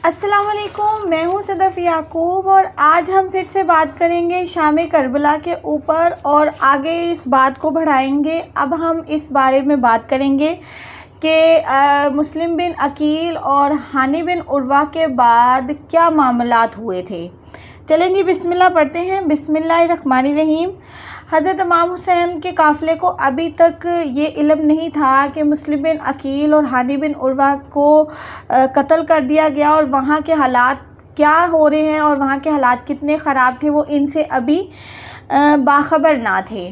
अस्सलाम वालेकुम, मैं हूँ सदफ़ याकूब और आज हम फिर से बात करेंगे शाम करबला के ऊपर और आगे इस बात को बढ़ाएंगे। अब हम इस बारे में बात करेंगे कि मुस्लिम बिन अकील और हानी बिन उर्वा के बाद क्या मामलात हुए थे। चलें जी, बिस्मिल्लाह पढ़ते हैं। बिस्मिल्लाहिर्रहमानिर्रहीम। हज़रत इमाम हुसैन के काफ़िले को अभी तक ये इल्म नहीं था कि मुस्लिम बिन अकील और हानी बिन उर्वा को कत्ल कर दिया गया और वहाँ के हालात क्या हो रहे हैं और वहाँ के हालात कितने ख़राब थे, वो इनसे अभी बाखबर ना थे।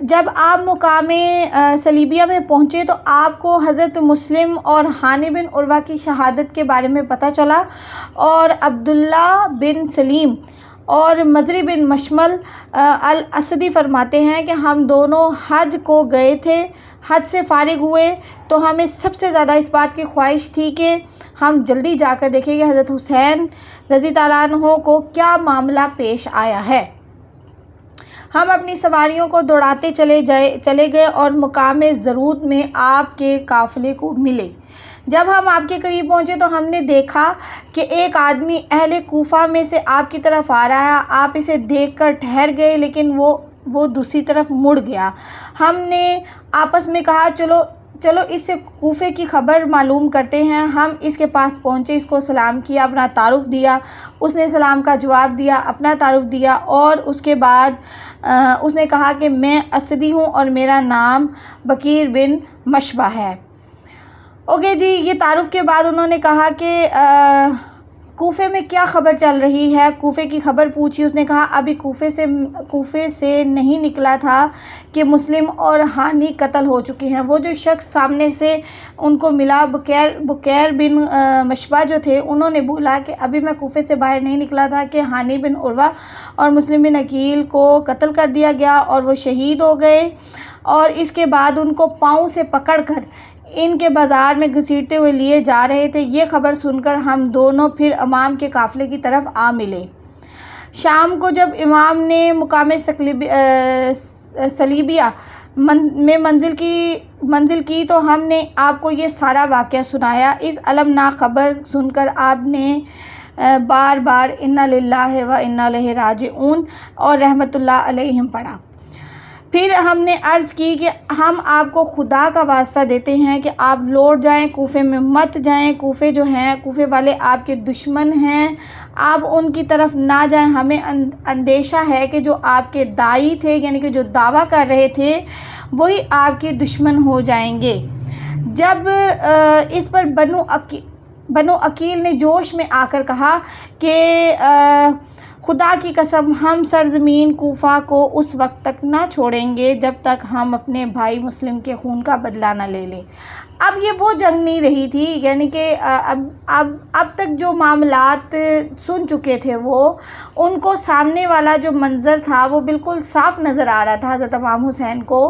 जब आप मुकामे सलीबिया में पहुँचे तो आपको हज़रत मुस्लिम और हानी बिन उर्वा की शहादत के बारे में पता चला और अब्दुल्ला बिन सलीम और मज़री बिन मशमल अल असदी फ़रमाते हैं कि हम दोनों हज को गए थे। हज से फ़ारिग हुए तो हमें सबसे ज़्यादा इस बात की ख्वाहिश थी कि हम जल्दी जाकर देखें कि हज़रत हुसैन रज़ी ताला अन्हो को क्या मामला पेश आया है। हम अपनी सवारियों को दौड़ाते चले गए और मुकामे ज़रूद में आपके काफ़िले को मिले। जब हम आपके करीब पहुँचे तो हमने देखा कि एक आदमी अहले कूफ़ा में से आपकी तरफ आ रहा है। आप इसे देखकर ठहर गए, लेकिन वो दूसरी तरफ मुड़ गया। हमने आपस में कहा चलो इससे कूफ़े की ख़बर मालूम करते हैं। हम इसके पास पहुँचे, इसको सलाम किया, अपना तारुफ़ दिया। उसने सलाम का जवाब दिया, अपना तारुफ़ दिया और उसके बाद उसने कहा कि मैं असदी हूँ और मेरा नाम बकीर बिन मशबा है। ओके जी, ये तारुफ़ के बाद उन्होंने कहा कि कूफ़े में क्या ख़बर चल रही है। कूफ़े की ख़बर पूछी। उसने कहा अभी कूफ़े से नहीं निकला था कि मुस्लिम और हानी कत्ल हो चुके हैं। वो जो शख्स सामने से उनको मिला, बुकैर बिन मशबा जो थे, उन्होंने बोला कि अभी मैं कूफ़े से बाहर नहीं निकला था कि हानी बिन उर्वा और मुस्लिम बिन अकील को कत्ल कर दिया गया और वो शहीद हो गए। और इसके बाद उनको पाँव से पकड़कर इनके बाज़ार में घसीटते हुए लिए जा रहे थे। ये ख़बर सुनकर हम दोनों फिर इमाम के काफ़िले की तरफ आ मिले। शाम को जब इमाम ने मुकामे सलीबिया में मंजिल की तो हमने आपको ये सारा वाक़या सुनाया। इस अलमनाक ख़बर सुनकर आपने बार बार इन्ना लिल्लाहि व इन्ना इलैहि राजिऊन और रहमतुल्लाह अलैहिम पढ़ा। फिर हमने अर्ज़ की कि हम आपको खुदा का वास्ता देते हैं कि आप लौट जाएं, कूफ़े में मत जाएं। कूफ़े जो हैं, कूफ़े वाले आपके दुश्मन हैं, आप उनकी तरफ ना जाएं। हमें अंदेशा है कि जो आपके दाई थे, यानी कि जो दावा कर रहे थे, वही आपके दुश्मन हो जाएंगे। जब इस पर बनु अकील ने जोश में आकर कहा कि खुदा की कसम, हम सरज़मीन कूफ़ा को उस वक्त तक ना छोड़ेंगे जब तक हम अपने भाई मुस्लिम के खून का बदला न ले लें। अब ये वो जंग नहीं रही थी, यानी कि अब तक जो मामलात सुन चुके थे वो, उनको सामने वाला जो मंज़र था वो बिल्कुल साफ़ नज़र आ रहा था। हज़रत इमाम हुसैन को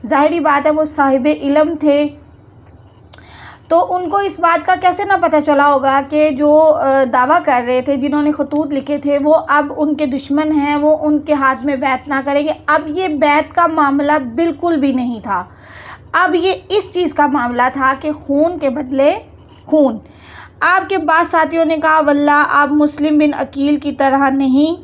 ज़ाहिरी बात है वो साहिब इल्म थे, तो उनको इस बात का कैसे ना पता चला होगा कि जो दावा कर रहे थे, जिन्होंने खतूत लिखे थे, वो अब उनके दुश्मन हैं, वो उनके हाथ में बैत ना करेंगे। अब ये बैत का मामला बिल्कुल भी नहीं था। अब ये इस चीज़ का मामला था कि खून के बदले खून। आपके बाद साथियों ने कहा वल्लाह आप मुस्लिम बिन अकील की तरह नहीं,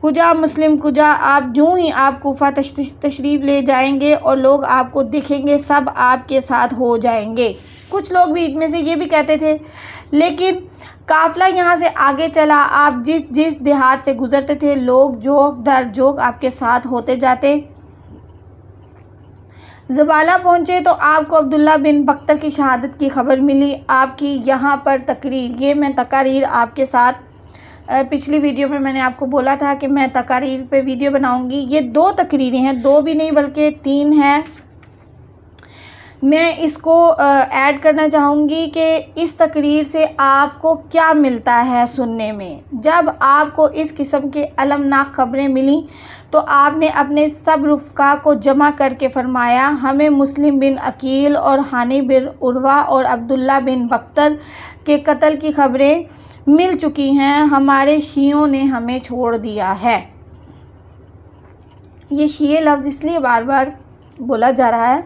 कुजा मुस्लिम कुजा, आप यूँ ही आप कूफ़ा तशरीफ़ ले जाएंगे और लोग आपको दिखेंगे, सब आपके साथ हो जाएंगे। कुछ लोग बीच में से ये भी कहते थे, लेकिन काफ़िला यहाँ से आगे चला। आप जिस देहात से गुज़रते थे, लोग जोक दर जोक आपके साथ होते जाते। ज़बाला पहुँचे तो आपको अब्दुल्ला बिन बख्तर की शहादत की ख़बर मिली। आपकी यहाँ पर तकरीर, ये मैं तकारीर आपके साथ पिछली वीडियो में मैंने आपको बोला था कि मैं तकारीर पे वीडियो बनाऊंगी। ये 2 तकरीरें हैं, 2 भी नहीं बल्कि 3 हैं। मैं इसको ऐड करना चाहूँगी कि इस तकरीर से आपको क्या मिलता है सुनने में। जब आपको इस किस्म के अलमनाक ख़बरें मिली तो आपने अपने सब रुफ़का को जमा करके फ़रमाया, हमें मुस्लिम बिन अकील और हानी बिन उर्वा और अब्दुल्ला बिन बख्तर के कत्ल की ख़बरें मिल चुकी हैं। हमारे शियों ने हमें छोड़ दिया है। ये शिये लफ्ज़ इसलिए बार बार बोला जा रहा है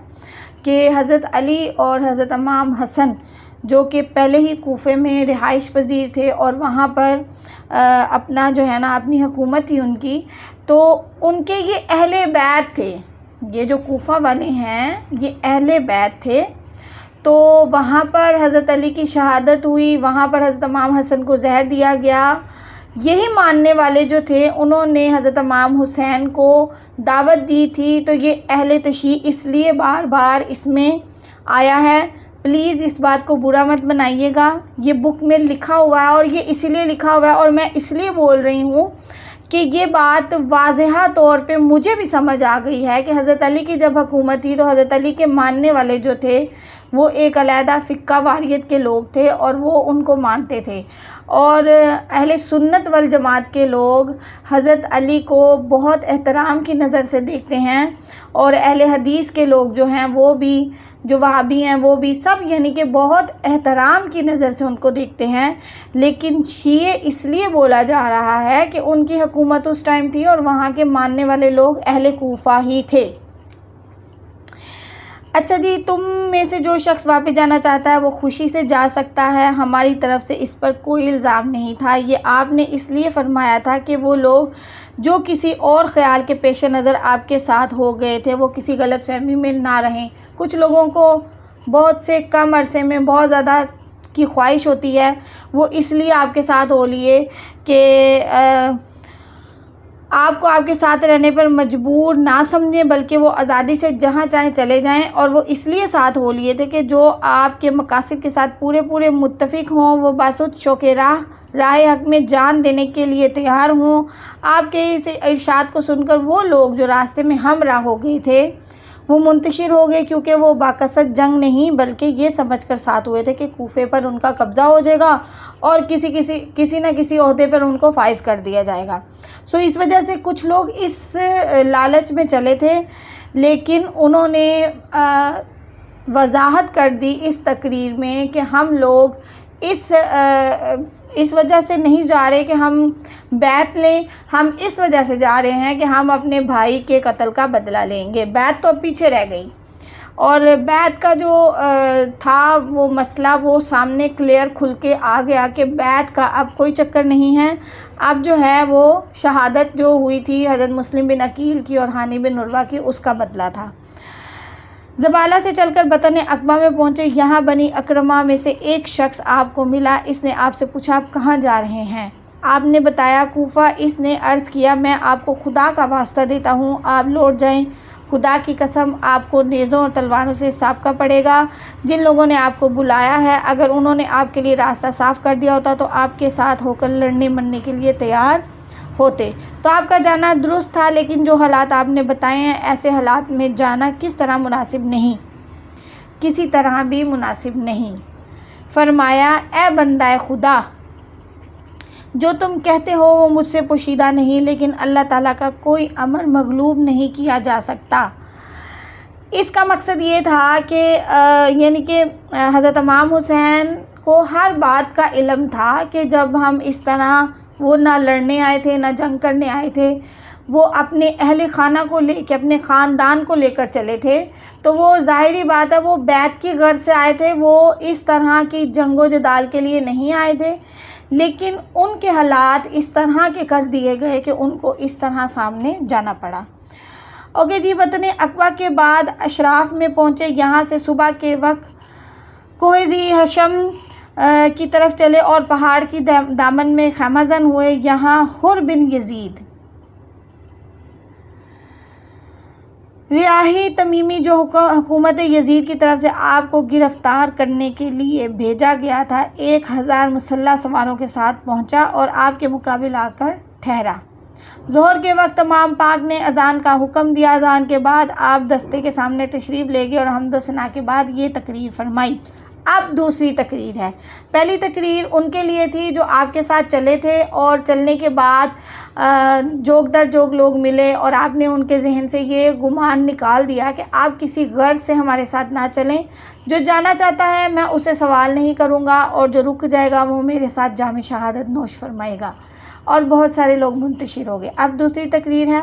कि हज़रत अली और हज़रत इमाम हसन जो कि पहले ही कूफे में रिहाइश पजीर थे और वहाँ पर अपना जो है ना अपनी हुकूमत थी उनकी, तो उनके ये अहले बैत थे। ये जो कूफा वाले हैं ये अहले बैत थे। तो वहाँ पर हज़रत अली की शहादत हुई, वहाँ पर हज़रत इमाम हसन को जहर दिया गया। यही मानने वाले जो थे उन्होंने हज़रत इमाम हुसैन को दावत दी थी। तो ये अहले तशी इसलिए बार बार इसमें आया है। प्लीज़ इस बात को बुरा मत बनाइएगा, ये बुक में लिखा हुआ है और ये इसलिए लिखा हुआ है और मैं इसलिए बोल रही हूँ कि ये बात वाज़ेहा तौर पे मुझे भी समझ आ गई है कि हज़रत अली की जब हुकूमत थी तो हज़रत अली के मानने वाले जो थे वो एक अलहदा फ़िक्का वारियत के लोग थे और वो उनको मानते थे। और अहले सुन्नत वल जमात के लोग हज़रत अली को बहुत एहतराम की नज़र से देखते हैं और अहले हदीस के लोग जो हैं वो भी, जो वहाबी हैं वो भी, सब यानी कि बहुत एहतराम की नज़र से उनको देखते हैं। लेकिन शिये इसलिए बोला जा रहा है कि उनकी हुकूमत उस टाइम थी और वहाँ के मानने वाले लोग अहले कूफा ही थे। अच्छा जी, तुम में से जो शख्स वापस जाना चाहता है वो खुशी से जा सकता है, हमारी तरफ से इस पर कोई इल्ज़ाम नहीं था। ये आपने इसलिए फरमाया था कि वो लोग जो किसी और ख़्याल के पेश नज़र आपके साथ हो गए थे वो किसी गलत फहमी में ना रहें। कुछ लोगों को बहुत से कम अरसे में बहुत ज़्यादा की ख्वाहिश होती है, वो इसलिए आपके साथ हो लिए कि आपको आपके साथ रहने पर मजबूर ना समझें, बल्कि वो आज़ादी से जहाँ चाहें चले जाएं। और वो इसलिए साथ हो लिए थे कि जो आपके मकासद के साथ पूरे मुत्तफ़िक हों, वो बासुत शौक़े राह हक़ में जान देने के लिए तैयार हों। आपके इस इरशाद को सुनकर वो लोग जो रास्ते में हमराह हो गए थे वो मुंतशिर हो गए, क्योंकि वो बाकसद जंग नहीं बल्कि ये समझकर साथ हुए थे कि कूफे पर उनका कब्ज़ा हो जाएगा और किसी न किसी ओहदे पर उनको फाइज कर दिया जाएगा। सो इस वजह से कुछ लोग इस लालच में चले थे, लेकिन उन्होंने वजाहत कर दी इस तकरीर में कि हम लोग इस वजह से नहीं जा रहे कि हम बैत लें, हम इस वजह से जा रहे हैं कि हम अपने भाई के कत्ल का बदला लेंगे। बैत तो अब पीछे रह गई और बैत का जो था वो मसला वो सामने क्लियर खुल के आ गया कि बैत का अब कोई चक्कर नहीं है। अब जो है वो शहादत जो हुई थी हज़रत मुस्लिम बिन अकील की और हानी बिन उर्वा की, उसका बदला था। ज़बाला से चलकर बतन अकबा में पहुँचे। यहाँ बनी अकरमा में से एक शख्स आपको मिला। इसने आपसे पूछा आप कहाँ जा रहे हैं? आपने बताया कूफा। इसने अर्ज़ किया मैं आपको खुदा का वास्ता देता हूँ आप लौट जाएं। खुदा की कसम आपको नेज़ों और तलवारों से साबका पड़ेगा। जिन लोगों ने आपको बुलाया है अगर उन्होंने आपके लिए रास्ता साफ़ कर दिया होता तो आपके साथ होकर लड़ने मरने के लिए तैयार होते। तो आपका जाना दुरुस्त था, लेकिन जो हालात आपने बताए हैं ऐसे हालात में जाना किस तरह मुनासिब नहीं, किसी तरह भी मुनासिब नहीं। फरमाया ए बंदा खुदा, जो तुम कहते हो वो मुझसे पोशीदा नहीं, लेकिन अल्लाह ताला का कोई अमर मगलूब नहीं किया जा सकता। इसका मकसद ये था कि यानी कि हज़रत इमाम हुसैन को हर बात का इल्म था कि जब हम इस तरह, वो ना लड़ने आए थे ना जंग करने आए थे, वो अपने अहले खाना को लेकर अपने ख़ानदान को लेकर चले थे। तो वो ज़ाहिरी बात है वो बैत की गर्ज से आए थे, वो इस तरह की जंगो जदाल के लिए नहीं आए थे। लेकिन उनके हालात इस तरह के कर दिए गए कि उनको इस तरह सामने जाना पड़ा। ओके जी, वतन अकबा के बाद अशराफ में पहुँचे। यहाँ से सुबह के वक्त कोहज़ी हशम की तरफ चले और पहाड़ की दामन में खैमाजन हुए। यहाँ हुर बिन यजीद रियाही तमीमी जो हुकूमत यजीद की तरफ से आपको गिरफ़्तार करने के लिए भेजा गया था 1000 मुसल्लह सवारों के साथ पहुंचा और आपके मुकाबले आकर ठहरा। ज़ोहर के वक्त इमाम पाक ने अज़ान का हुक्म दिया। अज़ान के बाद आप दस्ते के सामने तशरीफ़ ले गए और हम्दो सना के बाद ये तकरीर फरमाई। अब दूसरी तकरीर है। पहली तकरीर उनके लिए थी जो आपके साथ चले थे और चलने के बाद जोग दर जोग लोग मिले और आपने उनके जहन से ये गुमान निकाल दिया कि आप किसी गर्ज से हमारे साथ ना चलें। जो जाना चाहता है मैं उसे सवाल नहीं करूँगा और जो रुक जाएगा वो मेरे साथ जाम शहादत नोश फरमाएगा। और बहुत सारे लोग मुंतशिर हो गए। अब दूसरी तकरीर है,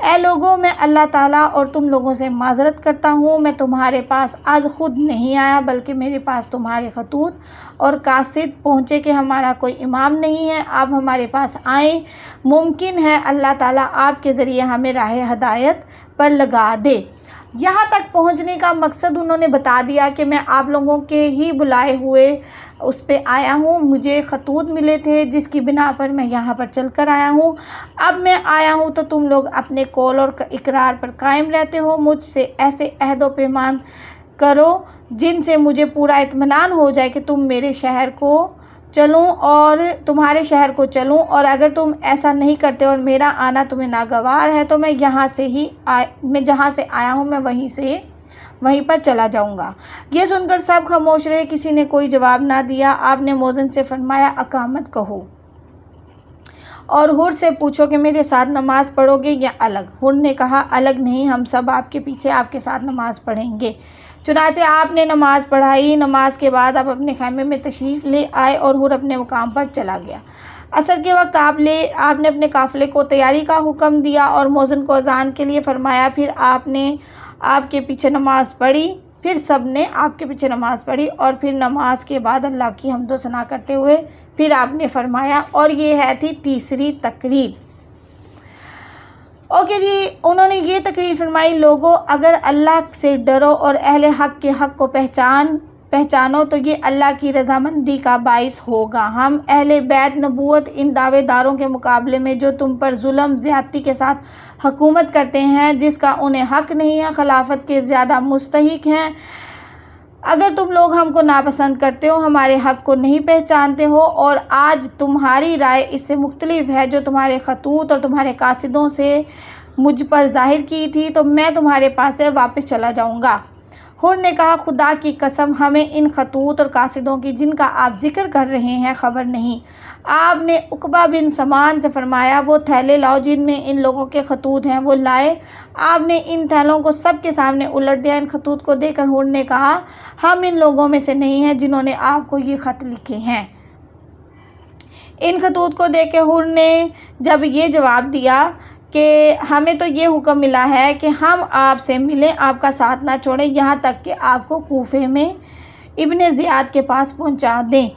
ए लोगों, मैं अल्लाह ताला और तुम लोगों से माज़रत करता हूँ। मैं तुम्हारे पास आज ख़ुद नहीं आया, बल्कि मेरे पास तुम्हारे खतूत और कासिद पहुँचे कि हमारा कोई इमाम नहीं है, आप हमारे पास आएँ। मुमकिन है अल्लाह ताला आपके ज़रिए हमें राह हदायत पर लगा दे। यहाँ तक पहुँचने का मकसद उन्होंने बता दिया कि मैं आप लोगों के ही बुलाए हुए उस पे आया हूँ। मुझे खतूत मिले थे जिसकी बिना पर मैं यहाँ पर चल कर आया हूँ। अब मैं आया हूँ तो तुम लोग अपने कौल और इकरार पर कायम रहते हो। मुझसे ऐसे अहद व पैमान करो जिनसे मुझे पूरा इत्मीनान हो जाए कि तुम मेरे शहर को चलूँ और तुम्हारे शहर को चलूँ, और अगर तुम ऐसा नहीं करते और मेरा आना तुम्हें नागवार है तो मैं जहाँ से आया हूँ मैं वहीं पर चला जाऊँगा। ये सुनकर सब खामोश रहे, किसी ने कोई जवाब ना दिया। आपने मोज़न से फरमाया, अकामत कहो और हुर से पूछो कि मेरे साथ नमाज़ पढ़ोगे या अलग। हुर ने कहा, अलग नहीं, हम सब आपके पीछे आपके साथ नमाज़ पढ़ेंगे। चुनाचे आपने नमाज़ पढ़ाई। नमाज के बाद आप अपने खैमे में तशरीफ़ ले आए और हुर अपने मुकाम पर चला गया। असर के वक्त आपने अपने काफ़िले को तैयारी का हुक्म दिया और मोज़न को अज़ान के लिए फ़रमाया। फिर आपने आपके पीछे नमाज़ पढ़ी। फिर सब ने आपके पीछे नमाज़ पढ़ी और फिर नमाज के बाद अल्लाह की हम्दो सना करते हुए फिर आपने फ़रमाया। और ये थी तीसरी तकरीर। ओके जी, उन्होंने ये तकरीर फरमाई, लोगों, अगर अल्लाह से डरो और अहले हक़ के हक़ को पहचानो तो ये अल्लाह की रज़ामंदी का बाइस होगा। हम अहले बैत नबूवत इन दावेदारों के मुकाबले में जो तुम पर जुल्म ज़्यादती के साथ हुकूमत करते हैं, जिसका उन्हें हक़ नहीं है, खिलाफत के ज़्यादा मुस्तहिक हैं। अगर तुम लोग हमको नापसंद करते हो, हमारे हक़ को नहीं पहचानते हो और आज तुम्हारी राय इससे मुख्तलिफ है जो तुम्हारे खतूत और तुम्हारे कासिदों से मुझ पर ज़ाहिर की थी, तो मैं तुम्हारे पास से वापस चला जाऊँगा। हुर ने कहा, खुदा की कसम, हमें इन खतूत और कासिदों की जिनका आप जिक्र कर रहे हैं खबर नहीं। आपने उकबा बिन समान से फरमाया, वो थैले लाओ जिनमें इन लोगों के खतूत हैं। वो लाए। आपने इन थैलों को सब के सामने उलट दिया। इन खतूत को देखकर हुर ने कहा, हम इन लोगों में से नहीं हैं जिन्होंने आपको ये ख़त लिखे हैं। इन खतूत को देख के हुर ने जब ये जवाब दिया कि हमें तो ये हुक्म मिला है कि हम आपसे मिलें, आपका साथ ना छोड़ें, यहाँ तक कि आपको कूफे में इब्ने ज़ियाद के पास पहुँचा दें।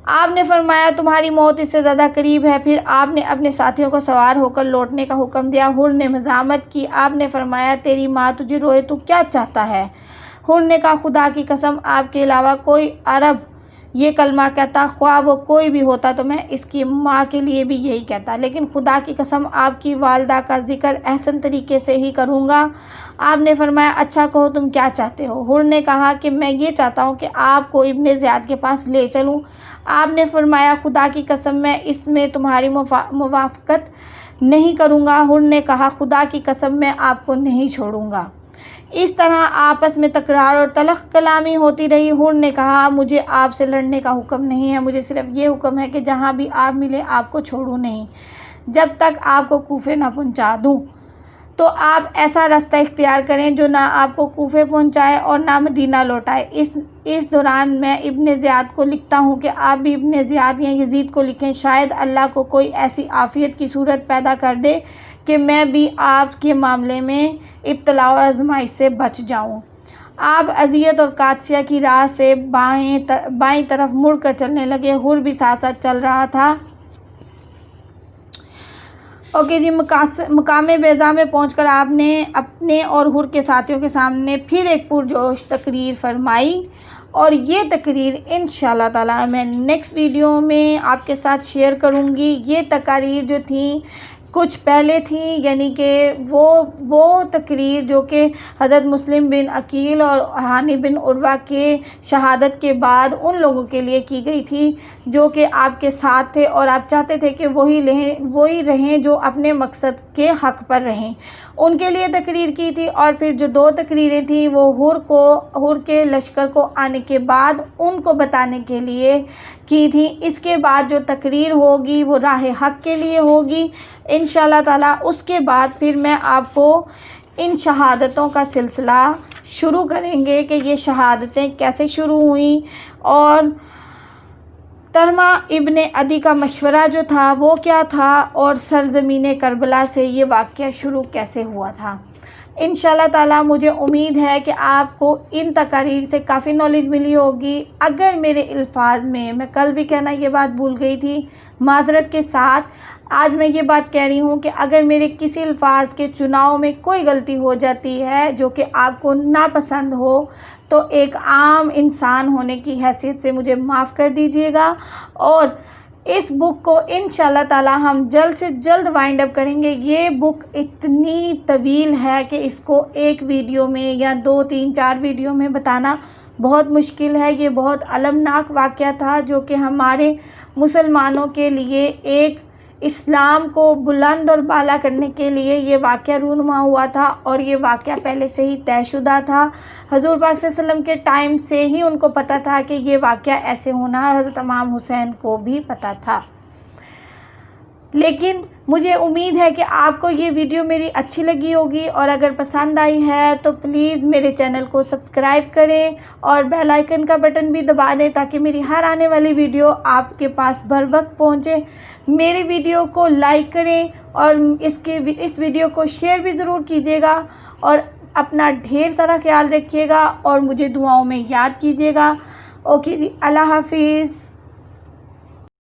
आपने फरमाया, तुम्हारी मौत इससे ज़्यादा करीब है। फिर आपने अपने साथियों को सवार होकर लौटने का हुक्म दिया। हुर ने मज़ामत की। आपने फरमाया, तेरी माँ तुझे रोए, तू क्या चाहता है? हुर ने कहा, खुदा की कसम, आपके अलावा कोई अरब ये कलमा कहता, ख्वाह वो कोई भी होता, तो मैं इसकी माँ के लिए भी यही कहता, लेकिन खुदा की कसम आपकी वालदा का ज़िक्र एहसन तरीके से ही करूँगा। आपने फरमाया, अच्छा कहो, तुम क्या चाहते हो? हुर ने कहा कि मैं ये चाहता हूँ कि आपको इब्ने ज़ियाद के पास ले चलूँ। आपने फरमाया, खुदा की कसम, मैं इसमें तुम्हारी मुवाफ़क़त नहीं करूँगा। हुर ने कहा, खुदा की कसम, मैं आपको नहीं छोड़ूँगा। इस तरह आपस में तकरार और तलख़ कलामी होती रही। हुर ने कहा, मुझे आपसे लड़ने का हुक्म नहीं है, मुझे सिर्फ़ ये हुक्म है कि जहाँ भी आप मिले आपको छोड़ूँ नहीं जब तक आपको कूफे ना पहुँचा दूँ। तो आप ऐसा रास्ता इख्तियार करें जो ना आपको कूफे पहुँचाए और ना मदीना लौटाए। इस दौरान मैं इब्ने ज़ियाद को लिखता हूँ कि आप भी इब्ने ज़ियाद या यज़ीद को लिखें। शायद अल्लाह को कोई ऐसी आफ़ियत की सूरत पैदा कर दे कि मैं भी आपके मामले में इब्तला और आज़माइश से बच जाऊँ। आप अज़ियत और कादसिया की राह से बाईं तरफ मुड़ कर चलने लगे। हुर भी साथ साथ चल रहा था। ओके जी, मुकाम बेज़ा में पहुंचकर आपने अपने और हुर के साथियों के सामने फिर एक पुरजोश तकरीर फरमाई और ये तकरीर इंशाअल्लाह ताला मैं नेक्स्ट वीडियो में आपके साथ शेयर करूंगी। ये तकारीर जो थी कुछ पहले थी, यानी कि वो तकरीर जो कि हज़रत मुस्लिम बिन अकील और हानी बिन उर्वा के शहादत के बाद उन लोगों के लिए की गई थी जो कि आपके साथ थे और आप चाहते थे कि वही रहें जो अपने मकसद के हक़ पर रहें। उनके लिए तकरीर की थी, और फिर जो 2 तकरीरें थी वो हुर के लश्कर को आने के बाद उनको बताने के लिए की थी। इसके बाद जो तकरीर होगी वो राह हक़ के लिए होगी इंशाअल्लाह ताला। उसके बाद फिर मैं आपको इन शहादतों का सिलसिला शुरू करेंगे कि ये शहादतें कैसे शुरू हुई और तरमा इब्ने अदी का मशवरा जो था वो क्या था और सरज़मीन करबला से ये वाक़या शुरू कैसे हुआ था। इंशाअल्लाह ताला मुझे उम्मीद है कि आपको इन तकारीर से काफ़ी नॉलेज मिली होगी। अगर मेरे अल्फाज़ में, मैं कल भी कहना ये बात भूल गई थी, माज़रत के साथ आज मैं ये बात कह रही हूँ कि अगर मेरे किसी अल्फाज के चुनाव में कोई गलती हो जाती है जो कि आपको नापसंद हो, तो एक आम इंसान होने की हैसियत से मुझे माफ़ कर दीजिएगा। और इस बुक को इंशाअल्लाह ताला हम जल्द से जल्द वाइंड अप करेंगे। ये बुक इतनी तवील है कि इसको एक वीडियो में या 2, 3, 4 वीडियो में बताना बहुत मुश्किल है। ये बहुत अलमनाक वाक़या था जो कि हमारे मुसलमानों के लिए एक इस्लाम को बुलंद और बाला करने के लिए ये वाक़या रूनुमा हुआ था, और ये वाक़या पहले से ही तयशुदा था। हज़ूर पाक सल्लल्लाहु अलैहि वसल्लम के टाइम से ही उनको पता था कि ये वाक़या ऐसे होना, और हज़रत इमाम हुसैन को भी पता था। लेकिन मुझे उम्मीद है कि आपको ये वीडियो मेरी अच्छी लगी होगी, और अगर पसंद आई है तो प्लीज़ मेरे चैनल को सब्सक्राइब करें और बेल आइकन का बटन भी दबा दें ताकि मेरी हर आने वाली वीडियो आपके पास बर वक्त पहुँचे। मेरी वीडियो को लाइक करें और इस वीडियो को शेयर भी ज़रूर कीजिएगा, और अपना ढेर सारा ख्याल रखिएगा और मुझे दुआओं में याद कीजिएगा। ओके जी, अल्लाह हाफिज़।